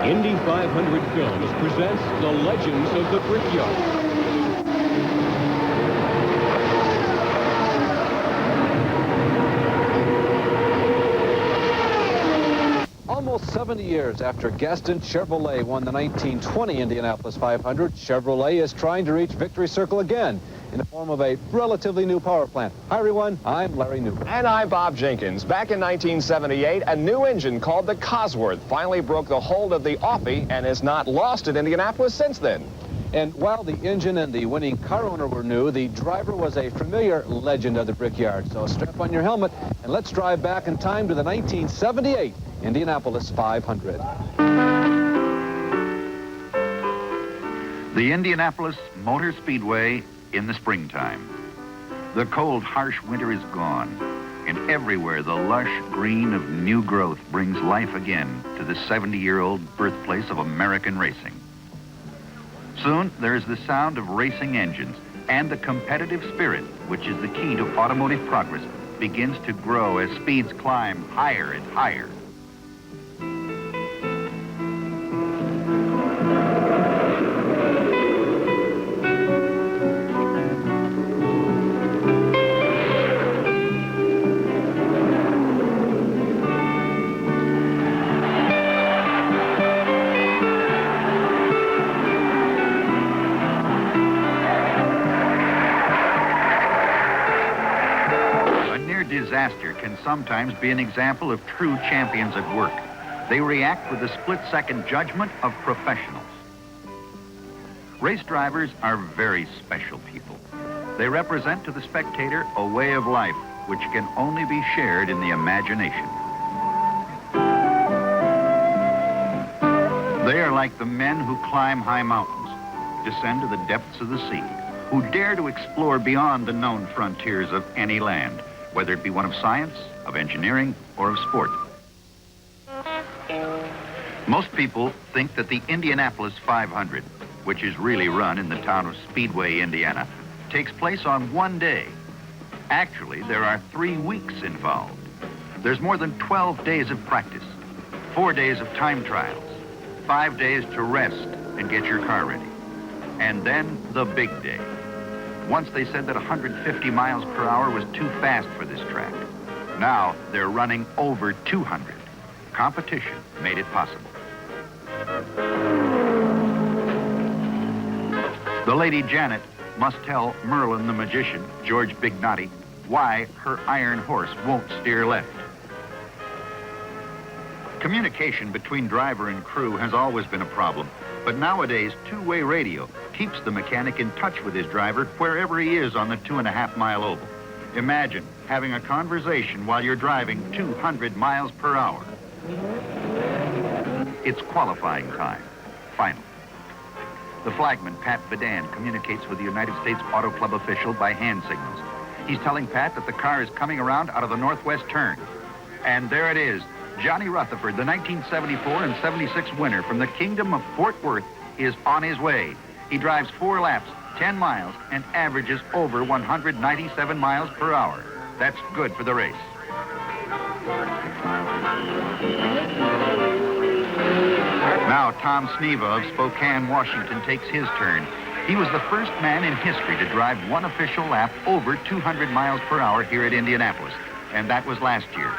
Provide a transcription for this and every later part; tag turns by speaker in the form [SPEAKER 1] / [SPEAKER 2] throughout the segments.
[SPEAKER 1] Indy 500 Films presents The Legends of the Brickyard.
[SPEAKER 2] Almost 70 years after Gaston Chevrolet won the 1920 Indianapolis 500, Chevrolet is trying to reach victory circle again in the form of a relatively new power plant. Hi, everyone. I'm Larry Newman.
[SPEAKER 3] And I'm Bob Jenkins. Back in 1978, a new engine called the Cosworth finally broke the hold of the Offie and has not lost at Indianapolis since then.
[SPEAKER 2] And while the engine and the winning car owner were new, the driver was a familiar legend of the Brickyard. So strap on your helmet and let's drive back in time to the 1978 Indianapolis 500.
[SPEAKER 4] The Indianapolis Motor Speedway in the springtime. The cold, harsh winter is gone, and everywhere the lush green of new growth brings life again to the 70-year-old birthplace of American racing. Soon, there is the sound of racing engines, and the competitive spirit, which is the key to automotive progress, begins to grow as speeds climb higher and higher. Disaster can sometimes be an example of true champions at work. They react with the split-second judgment of professionals. Race drivers are very special people. They represent to the spectator a way of life which can only be shared in the imagination. They are like the men who climb high mountains, descend to the depths of the sea, who dare to explore beyond the known frontiers of any land, whether it be one of science, of engineering, or of sport. Most people think that the Indianapolis 500, which is really run in the town of Speedway, Indiana, takes place on one day. Actually, there are 3 weeks involved. There's more than 12 days of practice, 4 days of time trials, 5 days to rest and get your car ready, and then the big day. Once they said that 150 miles per hour was too fast for this track. Now they're running over 200. Competition made it possible. The Lady Janet must tell Merlin the magician, George Bignati, why her iron horse won't steer left. Communication between driver and crew has always been a problem, but nowadays two-way radio keeps the mechanic in touch with his driver wherever he is on the 2.5-mile oval. Imagine having a conversation while you're driving 200 miles per hour. It's qualifying time, final. The flagman, Pat Bedan, communicates with the United States Auto Club official by hand signals. He's telling Pat that the car is coming around out of the northwest turn. And there it is. Johnny Rutherford, the 1974 and 76 winner from the Kingdom of Fort Worth, is on his way. He drives 4 laps, 10 miles, and averages over 197 miles per hour. That's good for the race. Now Tom Sneva of Spokane, Washington, takes his turn. He was the first man in history to drive one official lap over 200 miles per hour here at Indianapolis, and that was last year.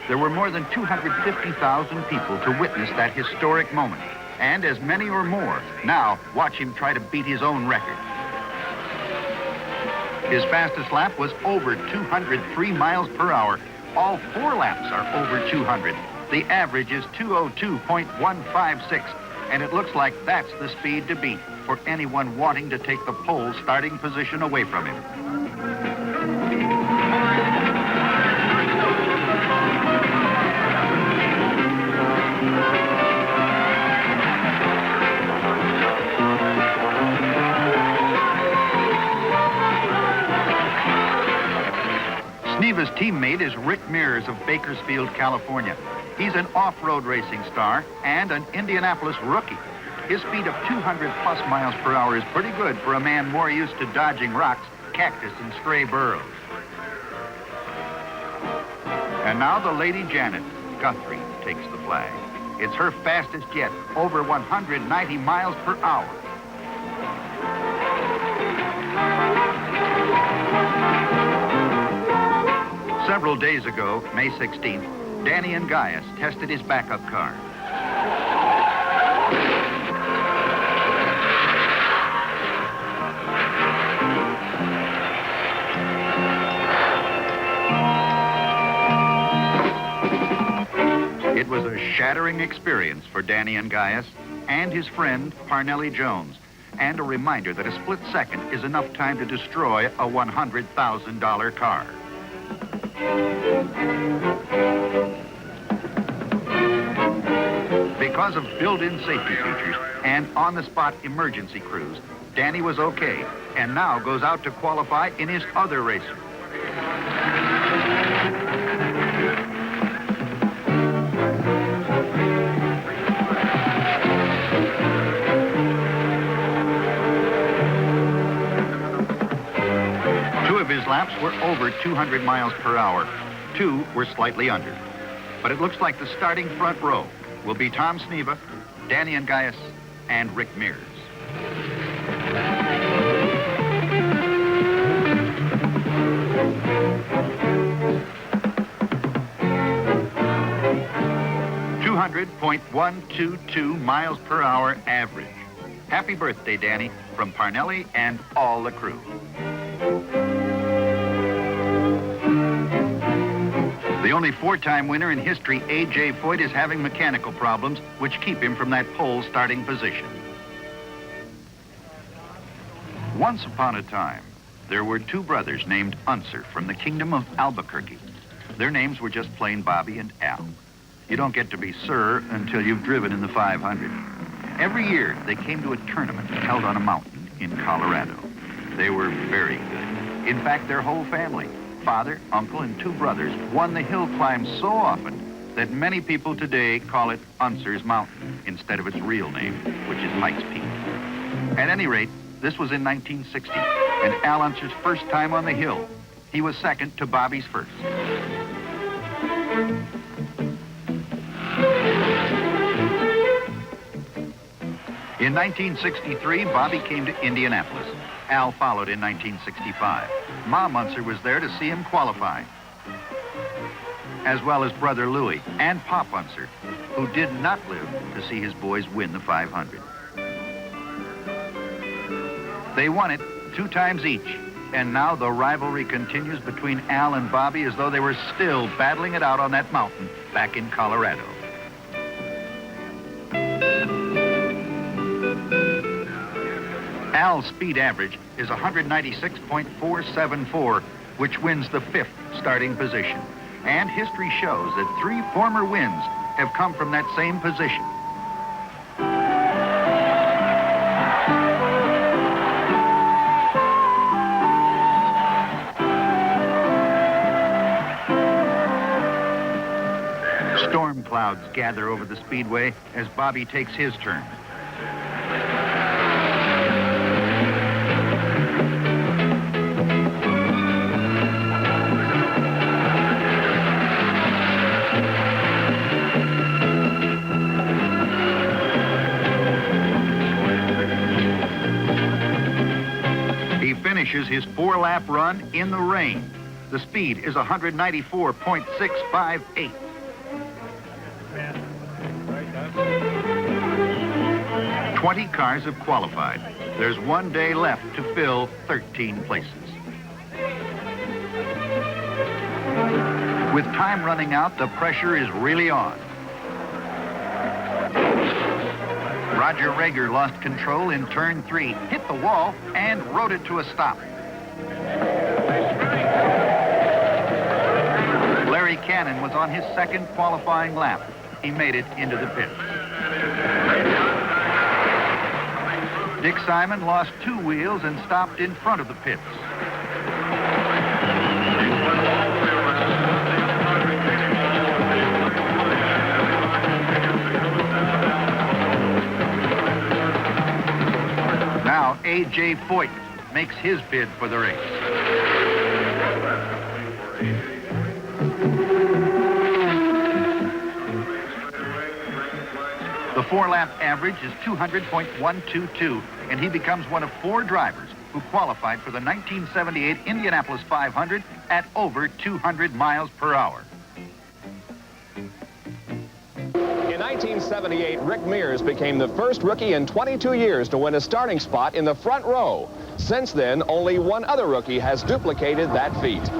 [SPEAKER 4] There were more than 250,000 people to witness that historic moment, and as many or more now watch him try to beat his own record. His fastest lap was over 203 miles per hour. All 4 laps are over 200. The average is 202.156, and it looks like that's the speed to beat for anyone wanting to take the pole starting position away from him. Sneva's teammate is Rick Mears of Bakersfield, California. He's an off-road racing star and an Indianapolis rookie. His speed of 200-plus miles per hour is pretty good for a man more used to dodging rocks, cactus, and stray burros. And now the Lady Janet, Guthrie, takes the flag. It's her fastest yet, over 190 miles per hour. Several days ago, May 16th, Danny and Gaius tested his backup car. It was a shattering experience for Danny and Gaius and his friend Parnelli Jones, and a reminder that a split second is enough time to destroy a $100,000 car. Because of built-in safety features and on-the-spot emergency crews, Danny was okay and now goes out to qualify in his other racer. Two of his laps were over 200 miles per hour. Two were slightly under. But it looks like the starting front row will be Tom Sneva, Danny and Gaius, and Rick Mears. .122 miles per hour average. Happy birthday, Danny, from Parnelli and all the crew. The only four-time winner in history, A.J. Foyt, is having mechanical problems which keep him from that pole starting position. Once upon a time, there were two brothers named Unser from the kingdom of Albuquerque. Their names were just plain Bobby and Al. You don't get to be Sir until you've driven in the 500. Every year, they came to a tournament held on a mountain in Colorado. They were very good. In fact, their whole family, father, uncle, and two brothers, won the hill climb so often that many people today call it Unser's Mountain instead of its real name, which is Pikes Peak. At any rate, this was in 1960, and Al Unser's first time on the hill. He was second to Bobby's first. In 1963, Bobby came to Indianapolis. Al followed in 1965. Mom Unser was there to see him qualify, as well as brother Louie and Pop Unser, who did not live to see his boys win the 500. They won it 2 times each, and now the rivalry continues between Al and Bobby as though they were still battling it out on that mountain back in Colorado. Al's speed average is 196.474, which wins the 5th starting position. And history shows that 3 former wins have come from that same position. Storm clouds gather over the Speedway as Bobby takes his turn. Finishes his 4-lap run in the rain. The speed is 194.658. Twenty cars have qualified. There's 1 day left to fill 13 places. With time running out, the pressure is really on. Roger Rager lost control in turn 3, hit the wall, and rode it to a stop. Larry Cannon was on his second qualifying lap. He made it into the pits. Dick Simon lost 2 wheels and stopped in front of the pits. Now, A.J. Foyt makes his bid for the race. The 4-lap average is 200.122, and he becomes one of 4 drivers who qualified for the 1978 Indianapolis 500 at over 200 miles per hour.
[SPEAKER 3] In 1978, Rick Mears became the first rookie in 22 years to win a starting spot in the front row. Since then, only one other rookie has duplicated that feat.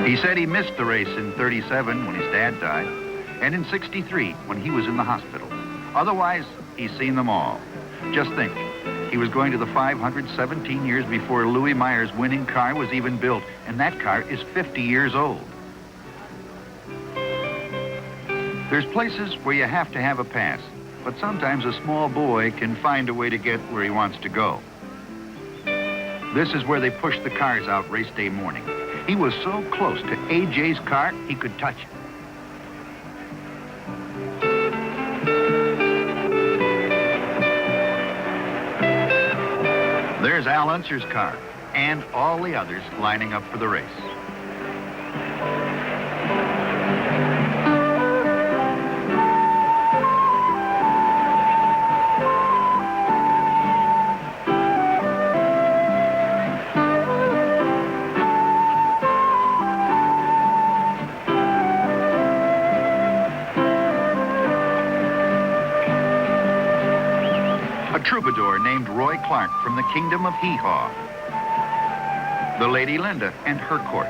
[SPEAKER 4] He said he missed the race in 37 when his dad died, and in 63 when he was in the hospital. Otherwise, he's seen them all. Just think, he was going to the 500 17 years before Louis Meyer's winning car was even built, and that car is 50 years old. There's places where you have to have a pass, but sometimes a small boy can find a way to get where he wants to go. This is where they pushed the cars out race day morning. He was so close to AJ's car, he could touch it. There's Al Unser's car, and all the others lining up for the race. A troubadour named Roy Clark from the Kingdom of Hee-Haw. The Lady Linda and her court.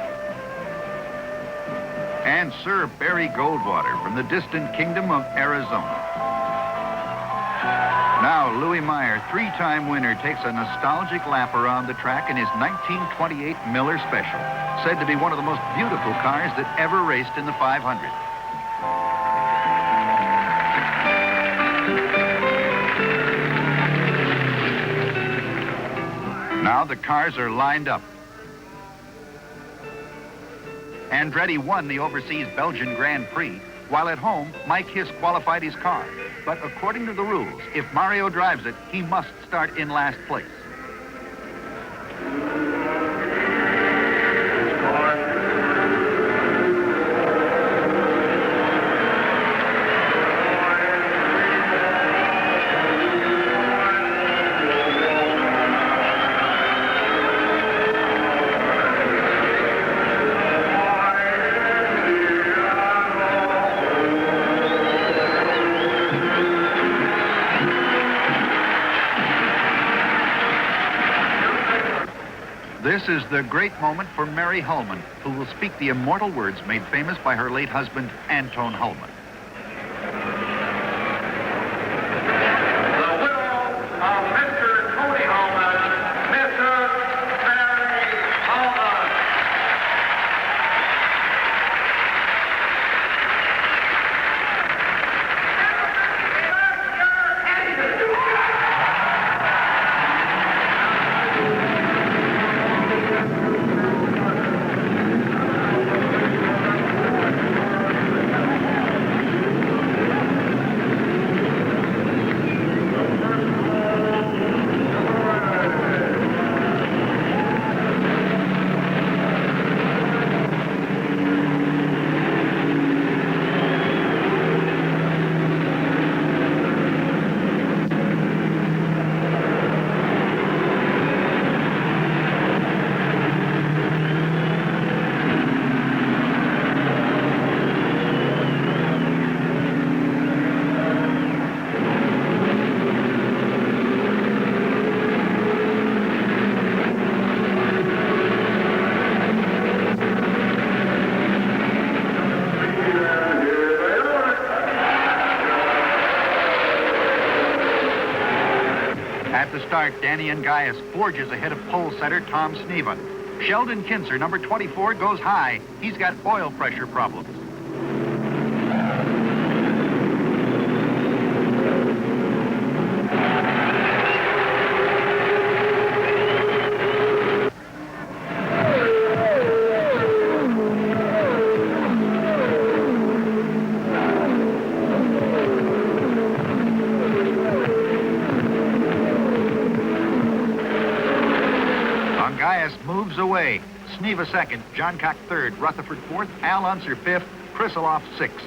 [SPEAKER 4] And Sir Barry Goldwater from the distant Kingdom of Arizona. Now, Louis Meyer, 3-time winner, takes a nostalgic lap around the track in his 1928 Miller Special, said to be one of the most beautiful cars that ever raced in the 500. Now the cars are lined up. Andretti won the overseas Belgian Grand Prix, while at home, Mike Hiss qualified his car. But according to the rules, if Mario drives it, he must start in last place. This is the great moment for Mary Hullman, who will speak the immortal words made famous by her late husband, Anton Hullman.
[SPEAKER 5] The widow of Mr. Tony Hullman, Mrs. Mary Hullman.
[SPEAKER 4] At the start, Danny Ungaius forges ahead of pole setter Tom Sneven. Sheldon Kinser, number 24, goes high. He's got oil pressure problems. Sneva second, John Cock third, Rutherford fourth, Al Unser fifth, Krisiloff sixth.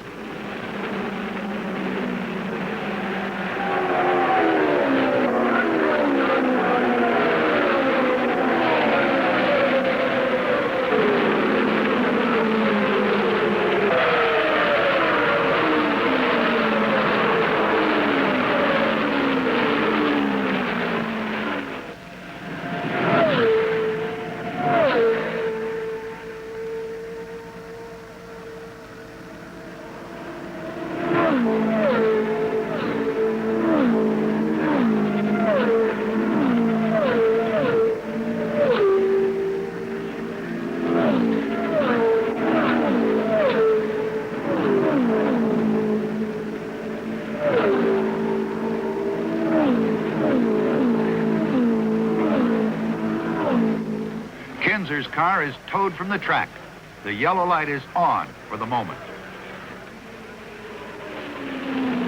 [SPEAKER 4] Kinzer's car is towed from the track. The yellow light is on for the moment.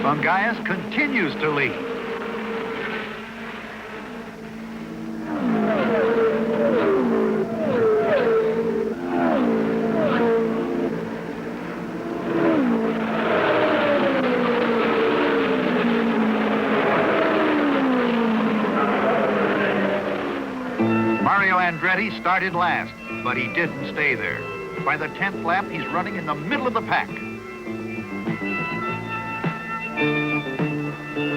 [SPEAKER 4] Ungaius continues to lead. Andretti started last, but he didn't stay there. By the 10th lap, he's running in the middle of the pack.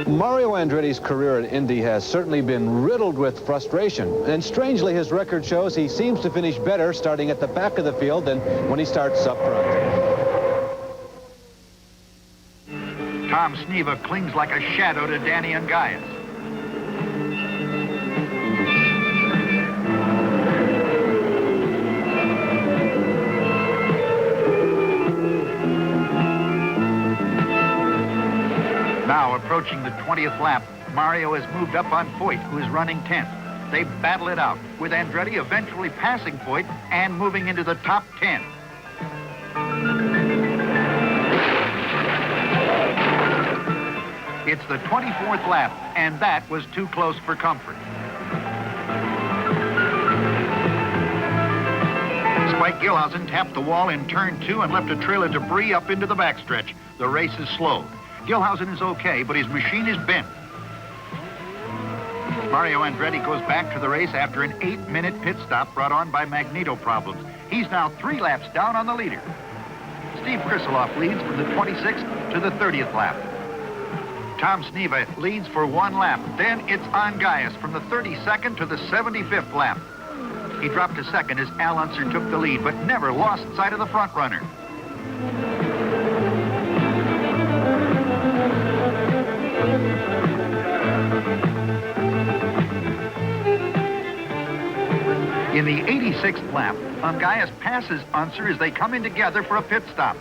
[SPEAKER 2] Mario Andretti's career at Indy has certainly been riddled with frustration, and strangely his record shows he seems to finish better starting at the back of the field than when he starts up front.
[SPEAKER 4] Tom Sneva clings like a shadow to Danny Ungaius. Now approaching the 20th lap, Mario has moved up on Foyt, who is running 10th. They battle it out, with Andretti eventually passing Foyt and moving into the top 10. It's the 24th lap, and that was too close for comfort. Spike Gilhousen tapped the wall in turn 2 and left a trail of debris up into the backstretch. The race is slowed. Gilhousen is okay, but his machine is bent. Mario Andretti goes back to the race after an 8-minute pit stop brought on by magneto problems. He's now 3 laps down on the leader. Steve Krisiloff leads from the 26th to the 30th lap. Tom Sneva leads for 1 lap. Then it's Ungaius from the 32nd to the 75th lap. He dropped to second as Al Unser took the lead, but never lost sight of the front runner. In the 86th lap, Ungaius passes Unser as they come in together for a pit stop.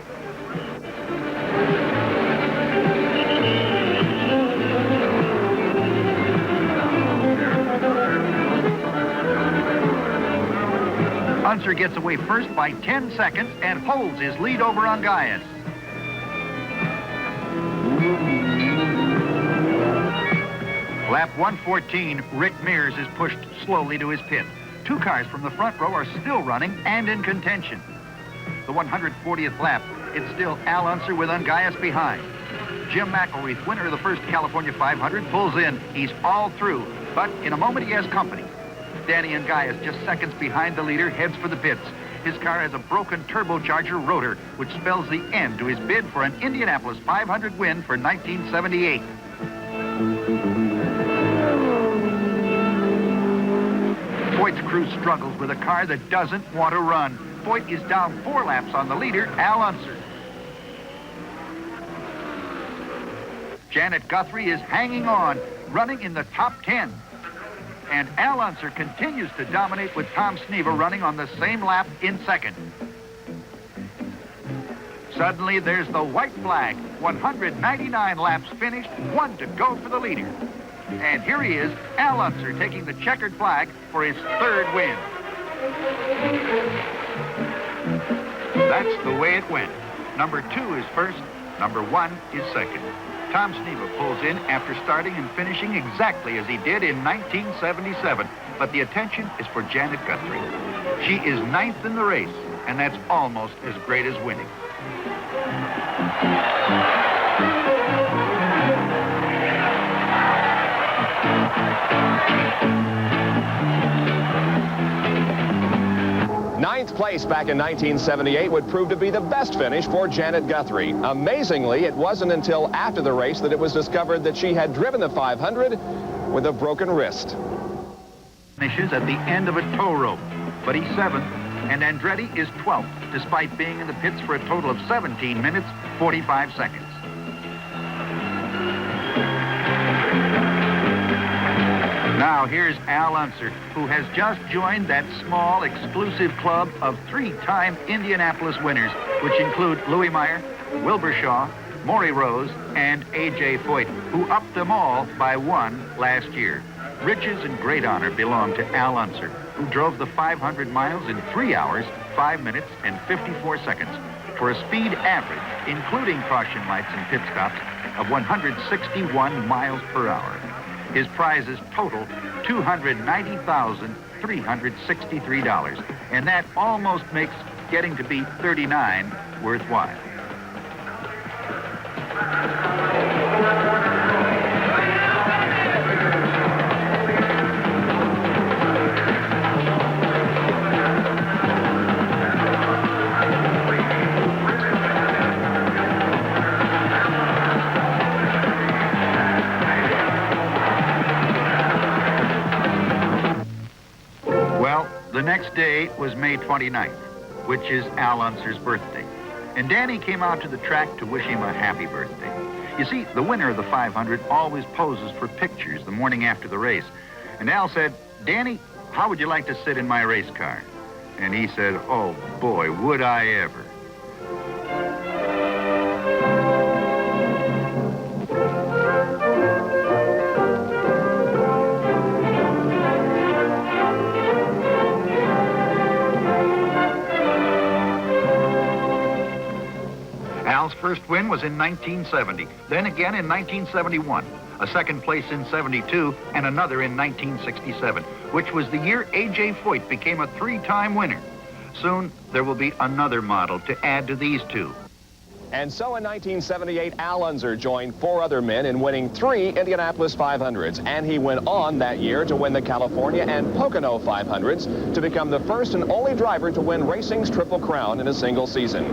[SPEAKER 4] Unser gets away first by 10 seconds and holds his lead over Ungaius. Lap 114, Rick Mears is pushed slowly to his pit. 2 cars from the front row are still running and in contention. The 140th lap, it's still Al Unser with Ungaius behind. Jim McElreath, winner of the first California 500, pulls in. He's all through, but in a moment he has company. Danny Ungaius, just seconds behind the leader, heads for the pits. His car has a broken turbocharger rotor, which spells the end to his bid for an Indianapolis 500 win for 1978. Foyt's crew struggles with a car that doesn't want to run. Foyt is down 4 laps on the leader, Al Unser. Janet Guthrie is hanging on, running in the top 10. And Al Unser continues to dominate with Tom Sneva running on the same lap in second. Suddenly, there's the white flag. 199 laps finished, 1 to go for the leader. And here he is, Al Unser, taking the checkered flag for his 3rd win. That's the way it went. Number 2 is first, number 1 is second. Tom Sneva pulls in after starting and finishing exactly as he did in 1977. But the attention is for Janet Guthrie. She is 9th in the race, and that's almost as great as winning.
[SPEAKER 3] Ninth place back in 1978 would prove to be the best finish for Janet Guthrie. Amazingly, it wasn't until after the race that it was discovered that she had driven the 500 with a broken wrist.
[SPEAKER 4] Finishes at the end of a tow rope, but he's 7th, and Andretti is 12th, despite being in the pits for a total of 17 minutes, 45 seconds. Now here's Al Unser, who has just joined that small, exclusive club of 3-time Indianapolis winners, which include Louis Meyer, Wilbur Shaw, Maury Rose, and A.J. Foyt, who upped them all by 1 last year. Riches and great honor belong to Al Unser, who drove the 500 miles in 3 hours, 5 minutes, and 54 seconds, for a speed average, including caution lights and pit stops, of 161 miles per hour. His prizes total $290,363, and that almost makes getting to be 39 worthwhile. The next day was May 29th, which is Al Unser's birthday. And Danny came out to the track to wish him a happy birthday. You see, the winner of the 500 always poses for pictures the morning after the race. And Al said, "Danny, how would you like to sit in my race car?" And he said, "Oh boy, would I ever." Al's first win was in 1970, then again in 1971, a second place in 72, and another in 1967, which was the year A.J. Foyt became a 3-time winner. Soon, there will be another model to add to these two.
[SPEAKER 3] And so in 1978, Al Unser joined 4 other men in winning 3 Indianapolis 500s, and he went on that year to win the California and Pocono 500s to become the first and only driver to win racing's Triple Crown in a single season.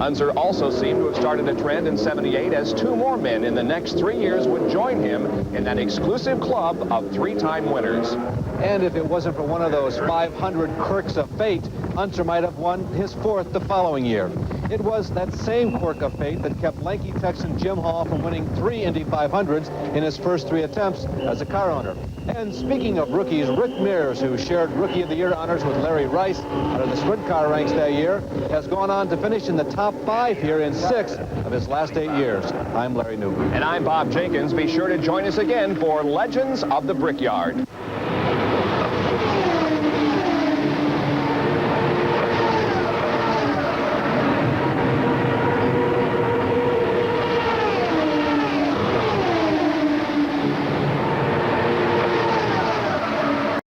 [SPEAKER 3] Unser also seemed to have started a trend in 78 as 2 more men in the next 3 years would join him in that exclusive club of 3-time winners.
[SPEAKER 2] And if it wasn't for one of those 500 quirks of fate, Unser might have won his 4th the following year. It was that same quirk of fate that kept lanky Texan Jim Hall from winning 3 Indy 500s in his first 3 attempts as a car owner. And speaking of rookies, Rick Mears, who shared Rookie of the Year honors with Larry Rice out of the sprint car ranks that year, has gone on to finish in the top 5 here in 6 of his last 8 years. I'm Larry Newman.
[SPEAKER 3] And I'm Bob Jenkins. Be sure to join us again for Legends of the Brickyard.